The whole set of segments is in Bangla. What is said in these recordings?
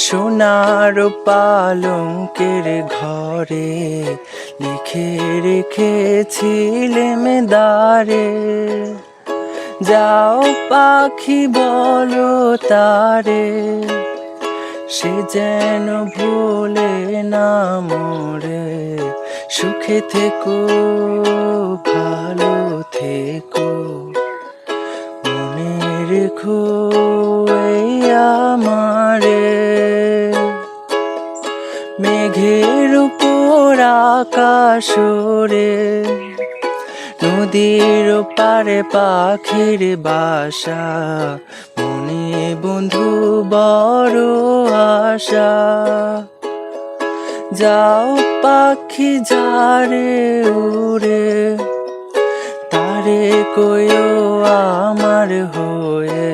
সোনার পালঙ্কের ঘরে লিখে রেখেছিলেম দ্বারে, যাও পাখি বলো তারে, সে যেন ভোলে না মোরে। সুখে থেকো, ভালো থেকো, মনে রেখো এই আমারে। মেঘের উপর আকাশ ওড়ে, নদীর পারে পাখির বাসা, মনে বন্ধু বড় আশা। যাও পাখি যারে উড়ে, তারে কইও আমার হয়ে,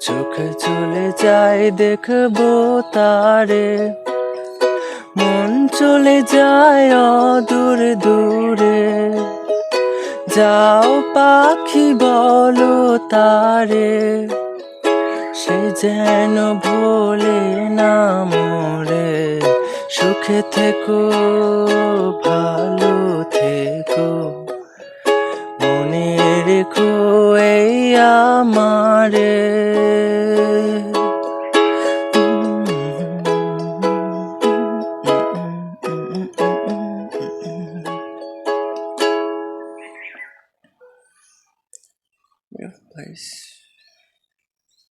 চোখ চলে যায় দেখবো তারে। মন চলে যায় অদূর দূরে, যাও পাখি বলো তারে, সে যেন ভোলে না মোরে। সুখে থেকো, ভালো থেকো, মনে রেখো এই আমারে।